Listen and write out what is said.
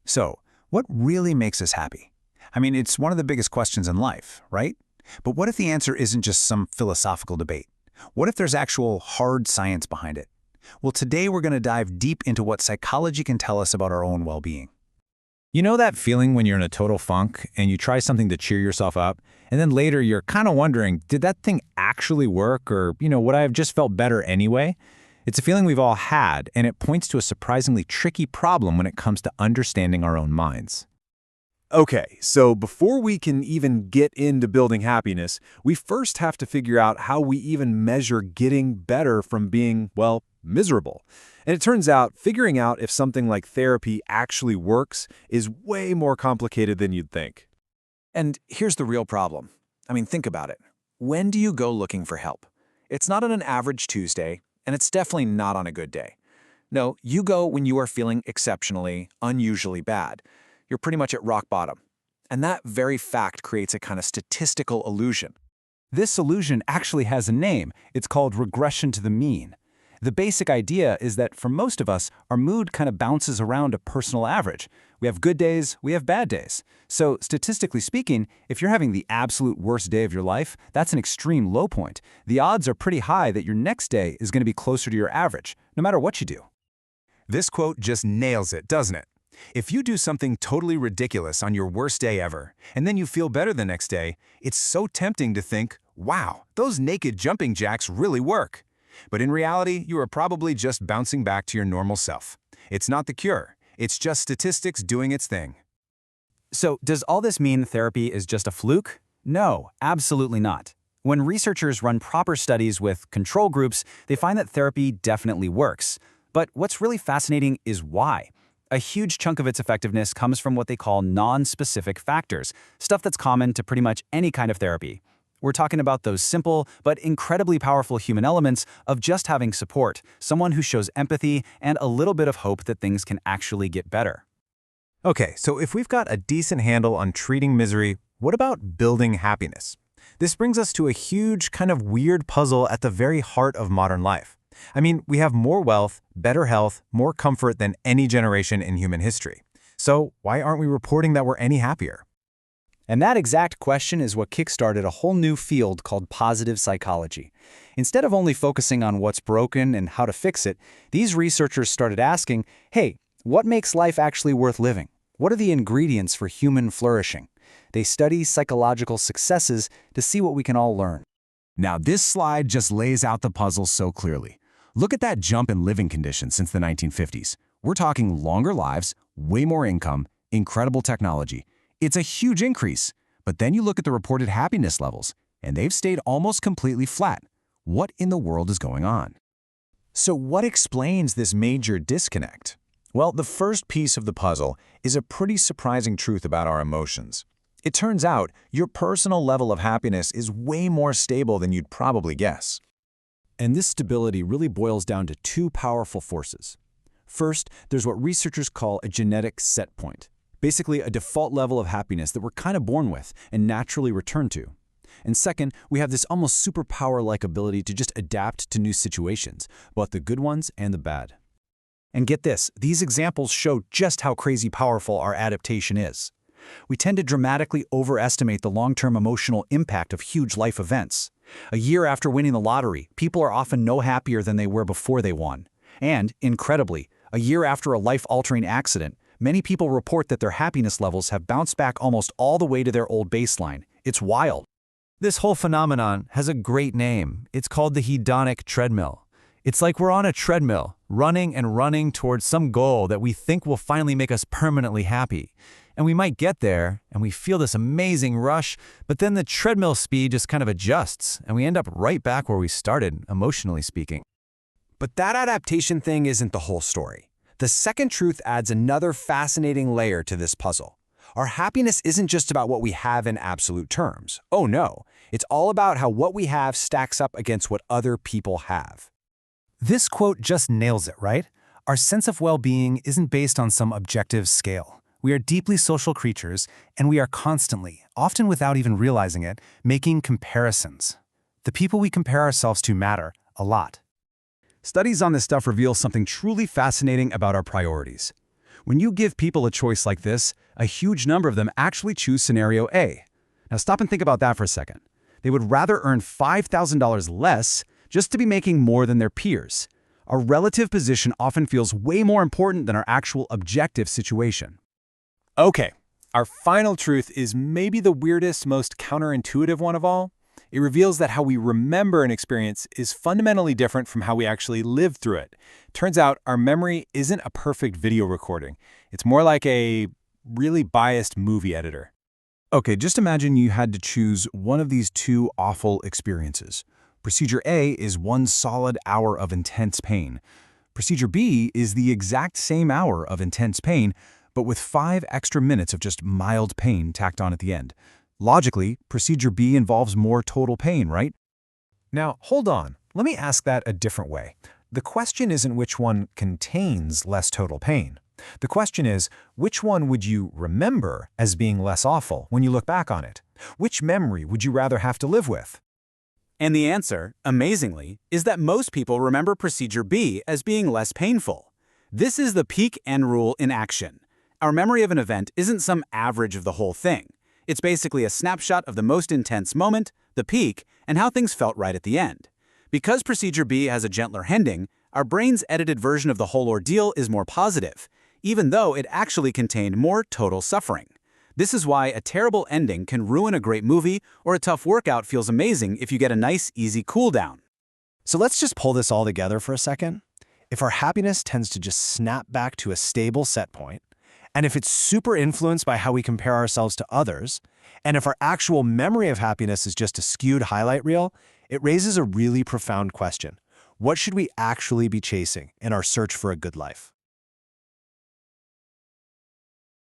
So, what really makes us happy? I mean, it's one of the biggest questions in life, right? But what if the answer isn't just some philosophical debate? What if there's actual hard science behind it? Well, today we're going to dive deep into what psychology can tell us about our own well-being. You know that feeling when you're in a total funk and you try something to cheer yourself up, and then later you're kind of wondering, did that thing actually work, or, would I have just felt better anyway? It's a feeling we've all had, and it points to a surprisingly tricky problem when it comes to understanding our own minds. Okay, so before we can even get into building happiness, we first have to figure out how we even measure getting better from being, well, miserable. And it turns out figuring out if something like therapy actually works is way more complicated than you'd think. And here's the real problem. I mean, think about it. When do you go looking for help? It's not on an average Tuesday, and it's definitely not on a good day. No, you go when you are feeling exceptionally, unusually bad. You're pretty much at rock bottom. And that very fact creates a kind of statistical illusion. This illusion actually has a name. It's called regression to the mean. The basic idea is that for most of us, our mood kind of bounces around a personal average. We have good days, we have bad days. So statistically speaking, if you're having the absolute worst day of your life, that's an extreme low point. The odds are pretty high that your next day is going to be closer to your average, no matter what you do. This quote just nails it, doesn't it? If you do something totally ridiculous on your worst day ever, and then you feel better the next day, it's so tempting to think, wow, those naked jumping jacks really work. But in reality, you are probably just bouncing back to your normal self. It's not the cure. It's just statistics doing its thing. So, does all this mean therapy is just a fluke? No, absolutely not. When researchers run proper studies with control groups, they find that therapy definitely works. But what's really fascinating is why. A huge chunk of its effectiveness comes from what they call non-specific factors, stuff that's common to pretty much any kind of therapy. We're talking about those simple but incredibly powerful human elements of just having support, someone who shows empathy, and a little bit of hope that things can actually get better. Okay, so if we've got a decent handle on treating misery, what about building happiness? This brings us to a huge, kind of weird puzzle at the very heart of modern life. I mean, we have more wealth, better health, more comfort than any generation in human history. So why aren't we reporting that we're any happier? And that exact question is what kickstarted a whole new field called positive psychology. Instead of only focusing on what's broken and how to fix it, these researchers started asking, hey, what makes life actually worth living? What are the ingredients for human flourishing? They study psychological successes to see what we can all learn. Now, this slide just lays out the puzzle so clearly. Look at that jump in living conditions since the 1950s. We're talking longer lives, way more income, incredible technology. It's a huge increase. But then you look at the reported happiness levels, and they've stayed almost completely flat. What in the world is going on? So what explains this major disconnect? Well, the first piece of the puzzle is a pretty surprising truth about our emotions. It turns out your personal level of happiness is way more stable than you'd probably guess. And this stability really boils down to two powerful forces. First, there's what researchers call a genetic set point, basically a default level of happiness that we're kind of born with and naturally return to. And second, we have this almost superpower-like ability to just adapt to new situations, both the good ones and the bad. And get this, these examples show just how crazy powerful our adaptation is. We tend to dramatically overestimate the long-term emotional impact of huge life events. A year after winning the lottery, people are often no happier than they were before they won. And, incredibly, a year after a life-altering accident, many people report that their happiness levels have bounced back almost all the way to their old baseline. It's wild. This whole phenomenon has a great name. It's called the hedonic treadmill. It's like we're on a treadmill, running and running towards some goal that we think will finally make us permanently happy. And we might get there, and we feel this amazing rush, but then the treadmill speed just kind of adjusts, and we end up right back where we started, emotionally speaking. But that adaptation thing isn't the whole story. The second truth adds another fascinating layer to this puzzle. Our happiness isn't just about what we have in absolute terms. Oh no, it's all about how what we have stacks up against what other people have. This quote just nails it, right? Our sense of well-being isn't based on some objective scale. We are deeply social creatures, and we are constantly, often without even realizing it, making comparisons. The people we compare ourselves to matter a lot. Studies on this stuff reveal something truly fascinating about our priorities. When you give people a choice like this, a huge number of them actually choose scenario A. Now stop and think about that for a second. They would rather earn $5,000 less just to be making more than their peers. Our relative position often feels way more important than our actual objective situation. Okay, our final truth is maybe the weirdest, most counterintuitive one of all. It reveals that how we remember an experience is fundamentally different from how we actually live through it. Turns out our memory isn't a perfect video recording. It's more like a really biased movie editor. Okay, just imagine you had to choose one of these two awful experiences. Procedure A is 1 solid hour of intense pain. Procedure B is the exact same hour of intense pain, but with 5 extra minutes of just mild pain tacked on at the end. Logically, procedure B involves more total pain, right? Now, hold on. Let me ask that a different way. The question isn't which one contains less total pain. The question is, which one would you remember as being less awful when you look back on it? Which memory would you rather have to live with? And the answer, amazingly, is that most people remember procedure B as being less painful. This is the peak end rule in action. Our memory of an event isn't some average of the whole thing. It's basically a snapshot of the most intense moment, the peak, and how things felt right at the end. Because procedure B has a gentler ending, our brain's edited version of the whole ordeal is more positive, even though it actually contained more total suffering. This is why a terrible ending can ruin a great movie, or a tough workout feels amazing if you get a nice, easy cool down. So let's just pull this all together for a second. If our happiness tends to just snap back to a stable set point, and if it's super influenced by how we compare ourselves to others, and if our actual memory of happiness is just a skewed highlight reel, it raises a really profound question. What should we actually be chasing in our search for a good life?